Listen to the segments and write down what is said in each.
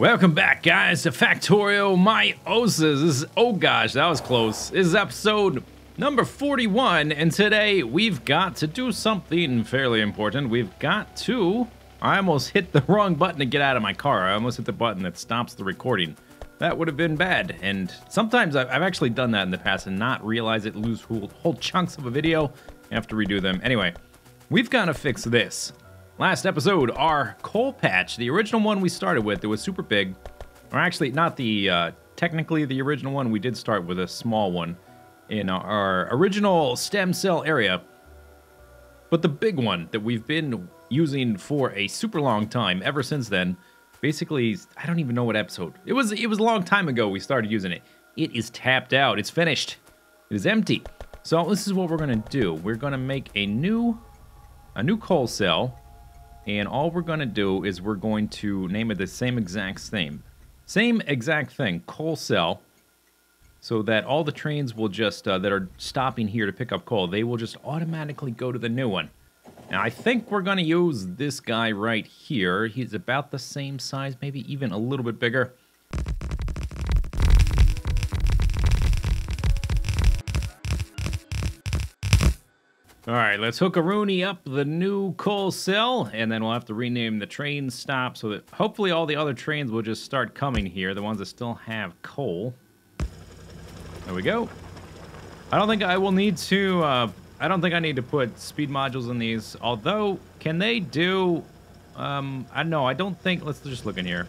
Welcome back, guys, to Factorio Meiosis. Oh gosh, that was close. This is episode number 41, and today we've got to do something fairly important. We've got to... I almost hit the wrong button to get out of my car. I almost hit the button that stops the recording. That would have been bad, and sometimes I've actually done that in the past and not realize it, lose whole chunks of a video, and have to redo them. Anyway, we've got to fix this. Last episode, our coal patch, the original one we started with, it was super big. Or actually, not the, technically the original one, we did start with a small one in our original stem cell area. But the big one that we've been using for a super long time, ever since then, basically, I don't even know what episode. It was a long time ago we started using it. It is tapped out, it's finished. It is empty. So this is what we're gonna do. We're gonna make a new coal cell. And all we're going to do is we're going to name it the same exact thing. Same exact thing, coal cell. So that all the trains will just, that are stopping here to pick up coal, they will just automatically go to the new one. Now, I think we're going to use this guy right here. He's about the same size, maybe even a little bit bigger. All right, let's hook-a-rooney up the new coal cell, and then we'll have to rename the train stop so that hopefully all the other trains will just start coming here, the ones that still have coal. There we go. I don't think I will need to, I don't think I need to put speed modules in these, although, can they do, I don't think, let's just look in here.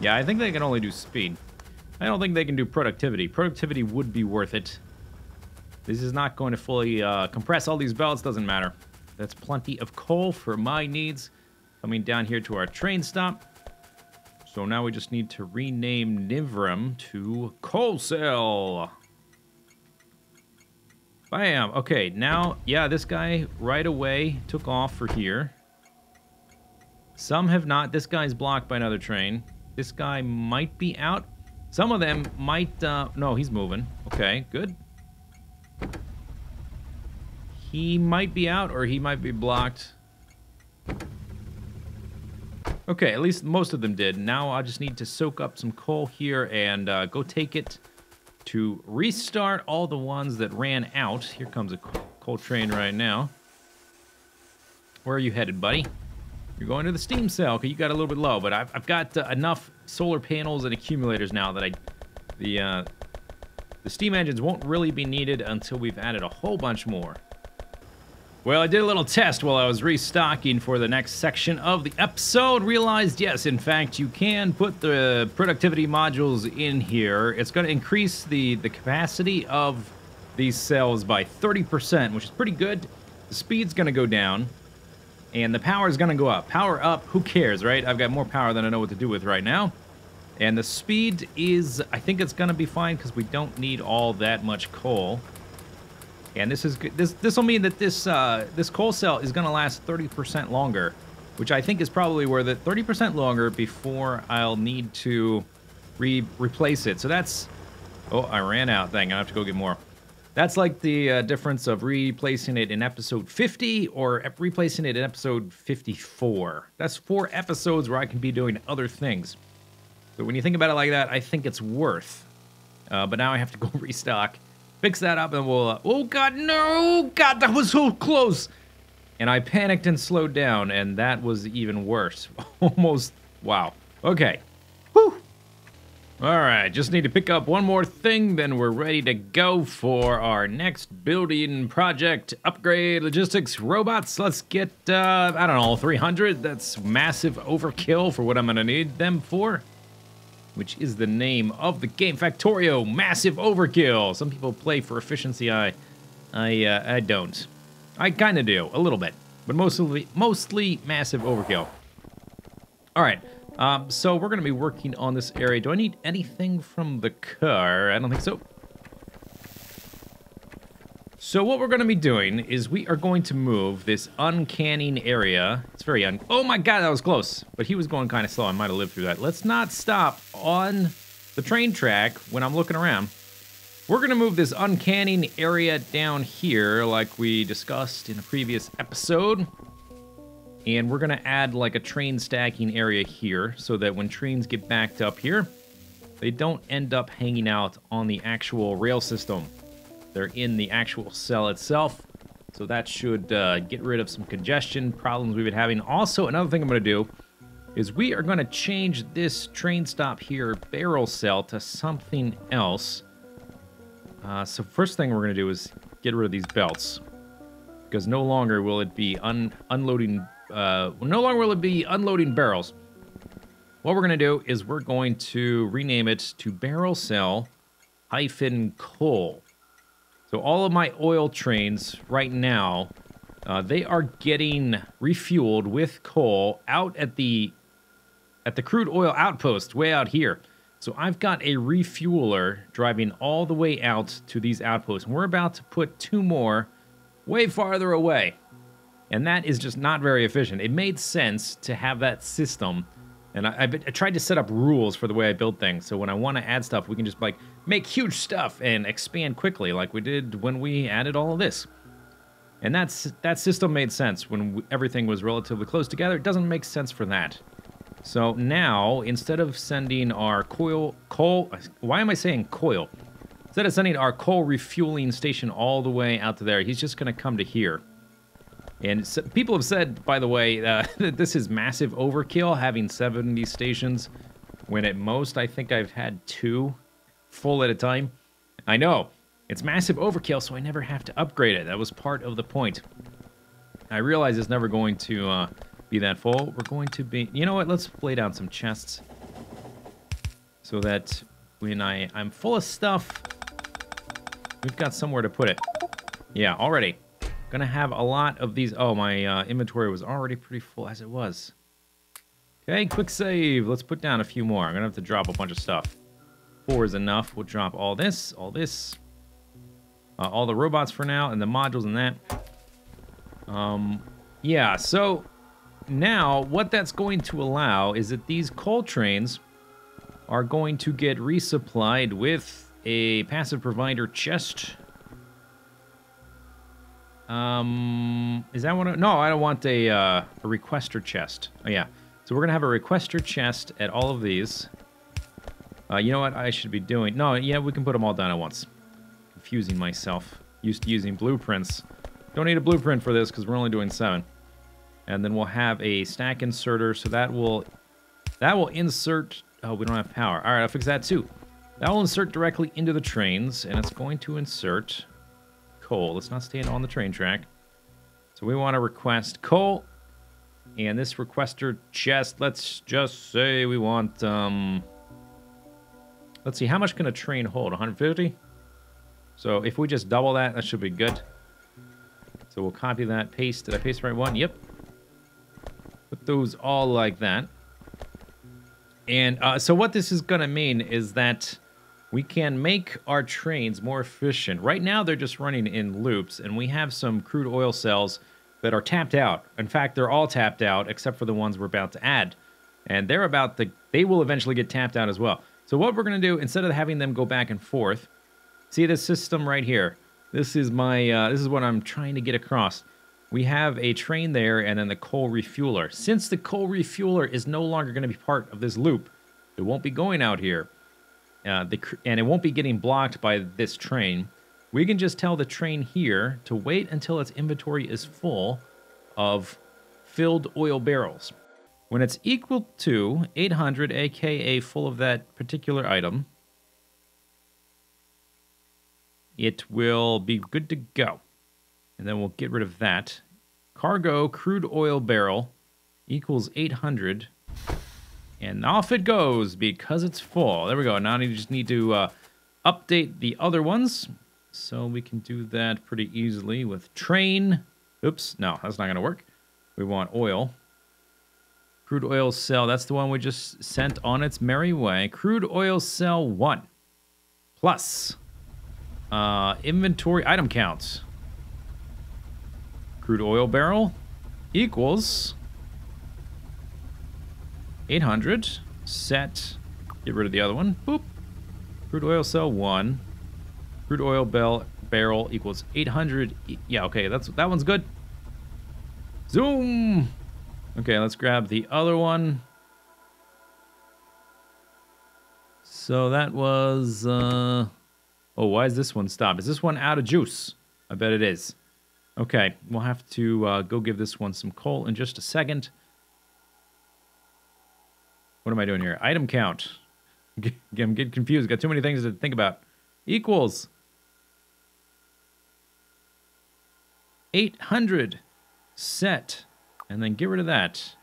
Yeah, I think they can only do speed. I don't think they can do productivity. Productivity would be worth it. This is not going to fully compress all these belts, doesn't matter. That's plenty of coal for my needs. Coming down here to our train stop. So now we just need to rename Nivram to Coal Cell. Bam! Okay, now, yeah, this guy right away took off for here. Some have not. This guy's blocked by another train. This guy might be out. Some of them might, no, he's moving. Okay, good. He might be out, or he might be blocked. Okay, at least most of them did. Now I just need to soak up some coal here and go take it to restart all the ones that ran out. Here comes a coal train right now. Where are you headed, buddy? You're going to the steam cell. Okay, you got a little bit low, but I've got enough solar panels and accumulators now that the steam engines won't really be needed until we've added a whole bunch more. Well, I did a little test while I was restocking for the next section of the episode. Realized, yes, in fact, you can put the productivity modules in here. It's going to increase the capacity of these cells by 30%, which is pretty good. The speed's going to go down, and the power is going to go up. Power up, who cares, right? I've got more power than I know what to do with right now. And the speed is, I think it's going to be fine because we don't need all that much coal. And this is good. This will mean that this coal cell is going to last 30% longer, which I think is probably worth it. 30% longer before I'll need to replace it. So that's... Oh, I ran out. Dang, I have to go get more. That's like the difference of replacing it in episode 50 or replacing it in episode 54. That's 4 episodes where I can be doing other things. So when you think about it like that, I think it's worth. But now I have to go restock. Fix that up and we'll... oh, God, no! God, that was so close! And I panicked and slowed down, and that was even worse. Almost... wow. Okay. Whew! Alright, just need to pick up one more thing, then we're ready to go for our next building project. Upgrade logistics robots. Let's get, I don't know, 300? That's massive overkill for what I'm gonna need them for. Which is the name of the game, Factorio, Massive Overkill. Some people play for efficiency. I don't. I kind of do, a little bit, but mostly Massive Overkill. All right, so we're gonna be working on this area. Do I need anything from the car? I don't think so. So what we're going to be doing is we are going to move this uncanning area. It's very oh my God, that was close. But he was going kind of slow. I might have lived through that. Let's not stop on the train track when I'm looking around. We're going to move this uncanning area down here like we discussed in a previous episode. And we're going to add like a train stacking area here so that when trains get backed up here, they don't end up hanging out on the actual rail system. They're in the actual cell itself. So that should get rid of some congestion problems we've been having. Also, another thing I'm going to do is we are going to change this train stop here barrel cell to something else. So first thing we're going to do is get rid of these belts. Because no longer will it be unloading barrels. What we're going to do is we're going to rename it to barrel cell hyphen coal. So all of my oil trains right now, they are getting refueled with coal out at the crude oil outpost way out here. So I've got a refueler driving all the way out to these outposts. And we're about to put 2 more way farther away. And that is just not very efficient. It made sense to have that system. And I tried to set up rules for the way I build things. So when I want to add stuff, we can just like make huge stuff and expand quickly like we did when we added all of this. And that system made sense when everything was relatively close together. It doesn't make sense for that. So now, instead of sending our coal, why am I saying coil? Instead of sending our coal refueling station all the way out to there, he's just going to come to here. And so, people have said, by the way, that this is massive overkill, having 70 stations, when at most I think I've had 2 full at a time. I know, it's massive overkill, so I never have to upgrade it. That was part of the point. I realize it's never going to be that full. We're going to be... You know what? Let's lay down some chests so that when I'm full of stuff, we've got somewhere to put it. Yeah, already. Gonna have a lot of these. Oh, my inventory was already pretty full as it was. Okay, quick save. Let's put down a few more. I'm gonna have to drop a bunch of stuff. 4 is enough. We'll drop all this, all the robots for now, and the modules and that. Yeah, so now what that's going to allow is that these coal trains are going to get resupplied with a passive provider chest. Is that one? No, I don't want a requester chest. Oh, yeah. So we're going to have a requester chest at all of these. You know what I should be doing? No, yeah, we can put them all down at once. Confusing myself. Used to using blueprints. Don't need a blueprint for this because we're only doing 7. And then we'll have a stack inserter, so that will insert... Oh, we don't have power. All right, I'll fix that too. That will insert directly into the trains, and it's going to insert coal. Let's not stand on the train track. So we want to request coal. And this requester chest, let's just say we want... Let's see, how much can a train hold? 150? So if we just double that, that should be good. So we'll copy that, paste. Did I paste the right one? Yep. Put those all like that. And so what this is going to mean is that we can make our trains more efficient. Right now, they're just running in loops, and we have some crude oil cells that are tapped out. In fact, they're all tapped out, except for the ones we're about to add. And they will eventually get tapped out as well. So what we're going to do, instead of having them go back and forth, see this system right here. This is what I'm trying to get across. We have a train there and then the coal refueler. Since the coal refueler is no longer going to be part of this loop, it won't be going out here. And it won't be getting blocked by this train. We can just tell the train here to wait until its inventory is full of filled oil barrels. When it's equal to 800, aka full of that particular item, it will be good to go. And then we'll get rid of that. Cargo crude oil barrel equals 800. And off it goes because it's full. There we go. Now I just need to update the other ones. So we can do that pretty easily with train. Oops, no, that's not going to work. We want oil. Crude oil cell, that's the one we just sent on its merry way. Crude oil cell 1 plus inventory item counts. Crude oil barrel equals 800. Set. Get rid of the other one. Boop. Crude oil cell 1. Crude oil barrel equals 800. Yeah, okay, that one's good. Zoom. Okay, let's grab the other one. So that was... Oh, why is this one stopped? Is this one out of juice? I bet it is. Okay, we'll have to go give this one some coal in just a second. What am I doing here? Item count. I'm getting confused. Got too many things to think about. Equals 800. Set. And then get rid of that.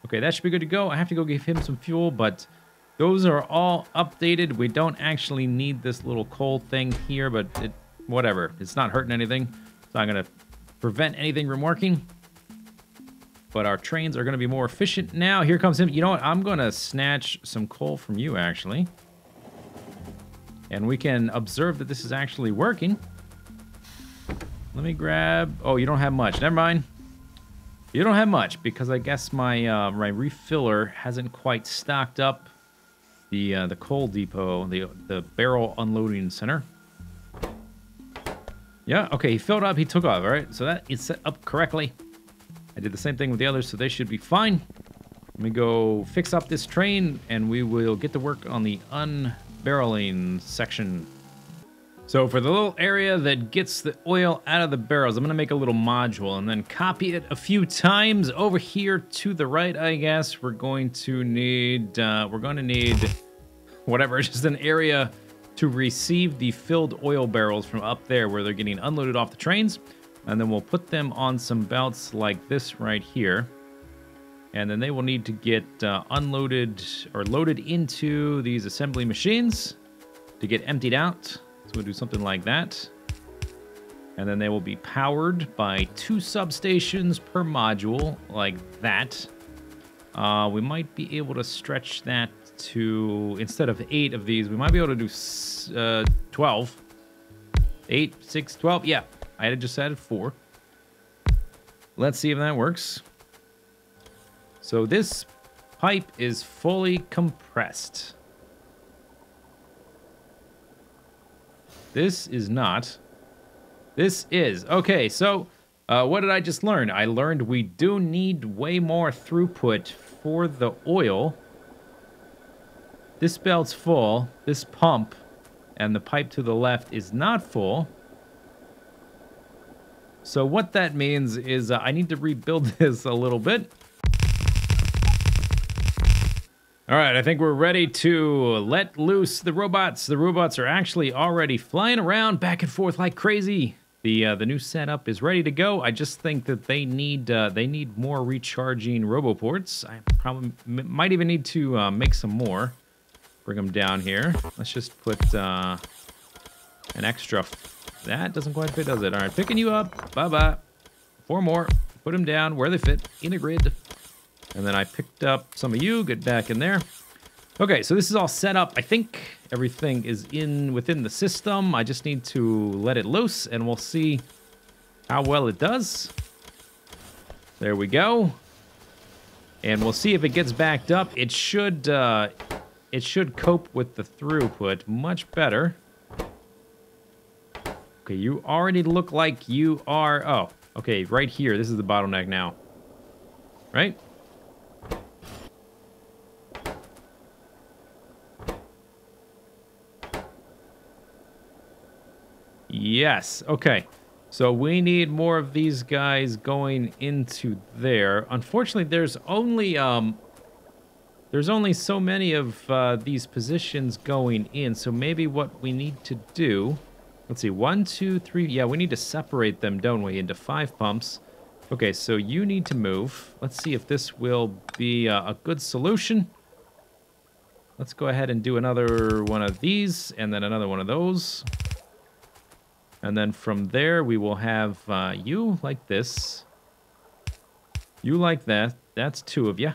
Okay, that should be good to go. I have to go give him some fuel, but those are all updated. We don't actually need this little coal thing here, but whatever. It's not hurting anything. It's not going to prevent anything from working. But our trains are going to be more efficient now. Here comes him. You know what? I'm going to snatch some coal from you, actually. And we can observe that this is actually working. Let me grab... Oh, you don't have much. Never mind. You don't have much, because I guess my my refiller hasn't quite stocked up the coal depot, the barrel unloading center. Yeah, okay, he filled up, he took off, all right? So that is set up correctly. I did the same thing with the others, so they should be fine. Let me go fix up this train, and we will get to work on the unbarreling section. So for the little area that gets the oil out of the barrels, I'm going to make a little module and then copy it a few times. Over here to the right, I guess, we're going to need whatever, just an area to receive the filled oil barrels from up there where they're getting unloaded off the trains. And then we'll put them on some belts like this right here. And then they will need to get unloaded or loaded into these assembly machines to get emptied out. So we'll do something like that. And then they will be powered by 2 substations per module, like that. We might be able to stretch that to, instead of 8 of these, we might be able to do 12. 8, 6, 12. Yeah, I had just added 4. Let's see if that works. So this pipe is fully compressed. This is not. This is. Okay, so what did I just learn? I learned we do need way more throughput for the oil. This belt's full. This pump and the pipe to the left is not full. So what that means is I need to rebuild this a little bit. All right, I think we're ready to let loose the robots. The robots are actually already flying around back and forth like crazy. The new setup is ready to go. I just think that they need more recharging roboports. I probably might even need to make some more. Bring them down here. Let's just put an extra. That doesn't quite fit, does it? All right, picking you up. Bye-bye. 4 more. Put them down where they fit in a grid. And then I picked up some of you. Get back in there. Okay, so this is all set up. I think everything is within the system. I just need to let it loose, and we'll see how well it does. There we go. And we'll see if it gets backed up. It should cope with the throughput much better. Okay, you already look like you are... Oh, okay, right here. This is the bottleneck now. Right? Yes, okay. So we need more of these guys going into there. Unfortunately, there's only so many of these positions going in. So maybe what we need to do... Let's see, 1, 2, 3... Yeah, we need to separate them, don't we, into 5 pumps. Okay, so you need to move. Let's see if this will be a good solution. Let's go ahead and do another one of these, and then another one of those. And then from there, we will have you like this. You like that. That's 2 of you.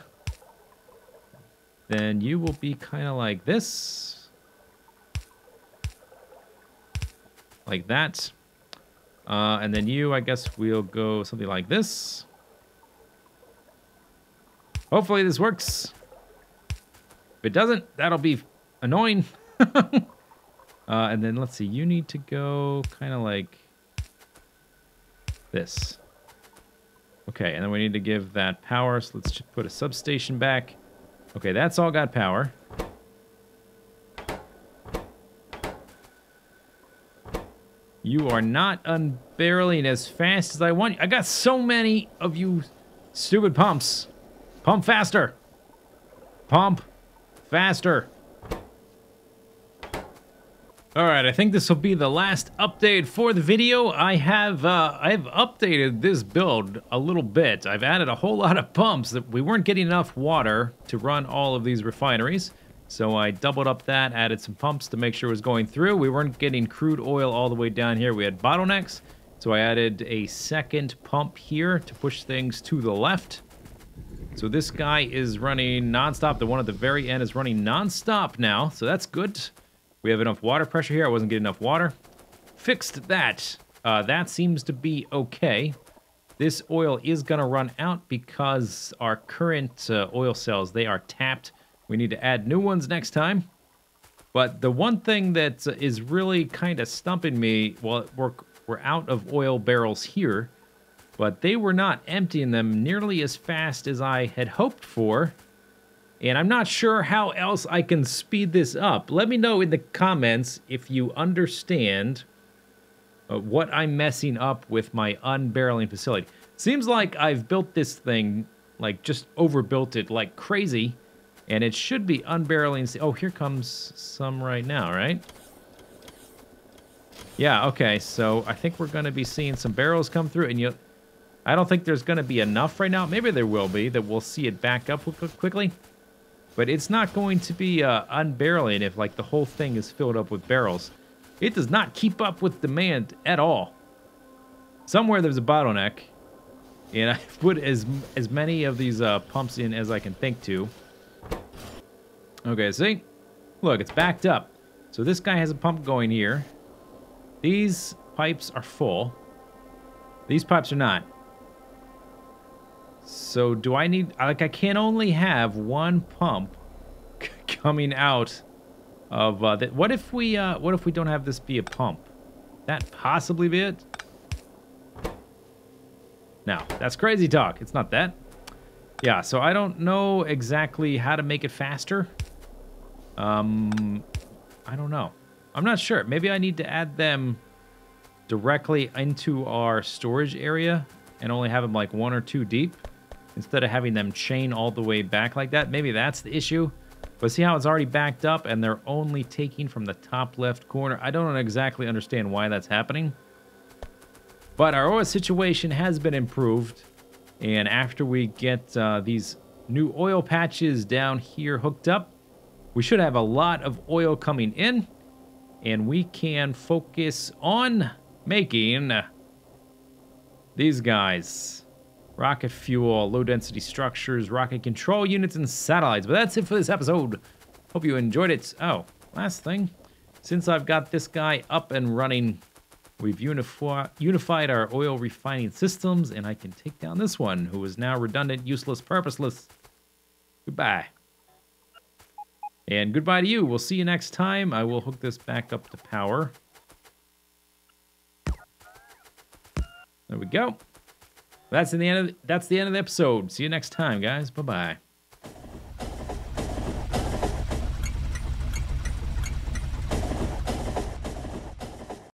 Then you will be kind of like this. Like that. And then you, I guess, we'll go something like this. Hopefully this works. If it doesn't, that'll be annoying. And then let's see, you need to go kind of like this. Okay, and then we need to give that power, so let's just put a substation back. Okay, that's all got power. You are not unbarreling as fast as I want. I got so many of you stupid pumps. Pump faster. Pump faster. All right, I think this will be the last update for the video. I've updated this build a little bit. I've added a whole lot of pumps. That we weren't getting enough water to run all of these refineries. So I doubled up that, added some pumps to make sure it was going through. We weren't getting crude oil all the way down here. We had bottlenecks. So I added a second pump here to push things to the left. So this guy is running nonstop. The one at the very end is running nonstop now. So that's good. We have enough water pressure here. I wasn't getting enough water. Fixed that. That seems to be okay. This oil is going to run out because our current oil cells, they are tapped. We need to add new ones next time. But the one thing that is really kind of stumping me, well, we're out of oil barrels here, but they were not emptying them nearly as fast as I had hoped for. And I'm not sure how else I can speed this up. Let me know in the comments if you understand what I'm messing up with my unbarreling facility. Seems like I've built this thing, like just overbuilt it like crazy. And it should be unbarreling. Oh, here comes some right now, right? Yeah, okay. So I think we're going to be seeing some barrels come through. And I don't think there's going to be enough right now. Maybe there will be, that we'll see it back up quickly. But it's not going to be unbarreling if like the whole thing is filled up with barrels. It does not keep up with demand at all. Somewhere there's a bottleneck. And I've put as many of these pumps in as I can think to. Okay, see? Look, it's backed up. So this guy has a pump going here. These pipes are full. These pipes are not. So do I need... Like, I can only have one pump coming out of... What if we don't have this be a pump? That possibly be it? No, that's crazy talk. It's not that. Yeah, so I don't know exactly how to make it faster. I don't know. I'm not sure. Maybe I need to add them directly into our storage area and only have them like 1 or 2 deep instead of having them chain all the way back like that. Maybe that's the issue. But see how it's already backed up and they're only taking from the top left corner? I don't exactly understand why that's happening. But our oil situation has been improved. And after we get these new oil patches down here hooked up, we should have a lot of oil coming in. And we can focus on making these guys. Rocket fuel, low-density structures, rocket control units, and satellites. But that's it for this episode. Hope you enjoyed it. Oh, last thing. Since I've got this guy up and running, we've unified our oil refining systems, and I can take down this one, who is now redundant, useless, purposeless. Goodbye. And goodbye to you. We'll see you next time. I will hook this back up to power. There we go. That's the end of the episode. See you next time, guys. Bye-bye.